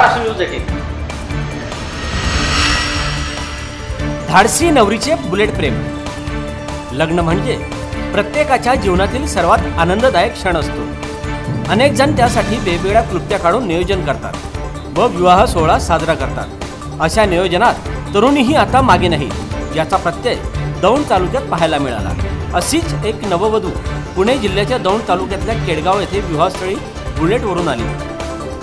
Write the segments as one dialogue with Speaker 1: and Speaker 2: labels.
Speaker 1: Maharashtra news 18. धाडसी नवरीचे bullet प्रेम. लग्न म्हणजे प्रत्येकाच्या जीवनातील सर्वात आनंददायक क्षण असतो. अनेक जण त्यासाठी वेगवेगळ्या कृत्या काढून नियोजन करतात व विवाह सोहळा साजरा करतात. अशा नियोजनात तरुणीही आता मागे नाही, याचा प्रत्यय दौंड तालुक्यात पाहायला मिळाला. अशीच एक नववधू पुणे जिल्ह्याच्या दौंड तालुक्यातल्या केडगाव येथे विवाहस्थळी बुलेटवरून आली.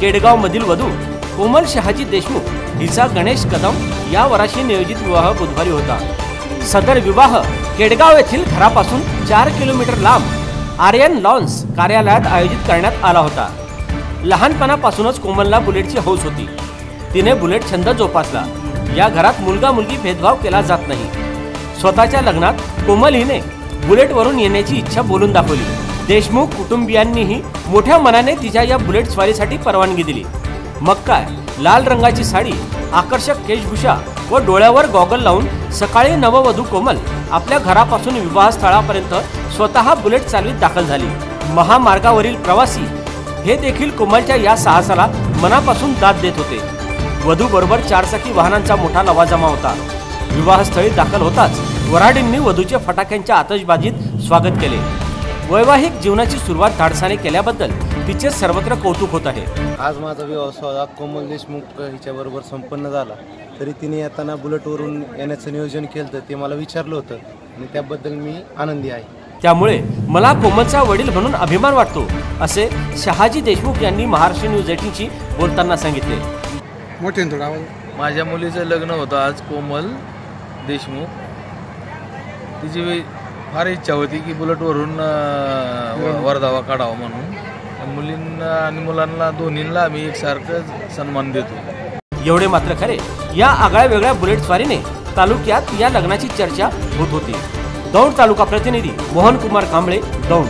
Speaker 1: केडगावमधील वधू कोमल शहाजी देशमुख हिचा गणेश कदम या वराशी नियोजित विवाह बुधवारी होता. सदर विवाह केडगाव येथील घरापासून 4 किलोमीटर लांब आर्यन लॉन्स कार्यालयात आयोजित करण्यात आला होता. लहानपणापासूनच कोमलला बुलेटची हौस होती. तिने बुलेट छंद जोपासला. या घरात मुलगा मुलगी भेदभाव केला जात नाही. स्वतःच्या लग्नात कोमल हिने बुलेटवरून येण्याची इच्छा बोलून दाखवली. देशमुख कुटुंबियांनीही मोठ्या मनाने तिच्या या बुलेट स्वारीसाठी परवानगी दिली. मग काय, लाल रंगाची साडी, आकर्षक केशभूषा व डोळ्यावर गॉगल लावून सकाळी नववधू कोमल आपल्या घरापासून विवाहस्थळापर्यंत स्वतः बुलेट चालवीत दाखल झाली. महामार्गावरील प्रवासी हे देखील कोमलच्या या साहसाला मनापासून दाद देत होते. वधूबरोबर 4 चाकी वाहनांचा मोठा लवाजमा होता. विवाहस्थळी दाखल होताच वऱ्हाडींनी वधूचे फटाक्यांच्या आतषबाजीत स्वागत केले. वैवाहिक जीवनाची सुरुवात धाडसाने केल्याबद्दल तिचे सर्वत्र कौतुक होत आहे.
Speaker 2: आज माझा विवाह सोहळा कोमल देशमुख हिच्याबरोबर संपन्न झाला. तरी तिने येताना बुलेटवरून येण्याचं नियोजन केलं, ते मला विचारलं होतं आणि त्याबद्दल मी आनंदी आहे.
Speaker 1: त्यामुळे मला कोमलचा वडील म्हणून अभिमान वाटतो, असे शहाजी देशमुख यांनी महाराष्ट्र न्यूज 18शी बोलताना सांगितले.
Speaker 3: माझ्या मुलीचं लग्न होतं आज कोमल देशमुख. तिची फार इच्छा होती की बुलेटवरून वर्धावा काढावा म्हणून. मुलींना आणि मुलांना दोन्हींना आम्ही एकसारखं सन्मान देतो.
Speaker 1: एवढे मात्र खरे, या आगळ्या वेगळ्या बुलेट स्वारीने तालुक्यात या लग्नाची चर्चा होत होती. दौंड तालुका प्रतिनिधी मोहन कुमार कांबळे, दौंड.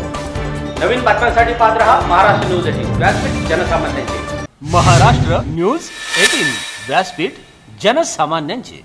Speaker 1: नवीन बातम्यांसाठी पाहत रहा महाराष्ट्र न्यूज 18, व्यासपीठ जनसामान्यांचे. महाराष्ट्र न्यूज 18, व्यासपीठ जनसामान्यांचे.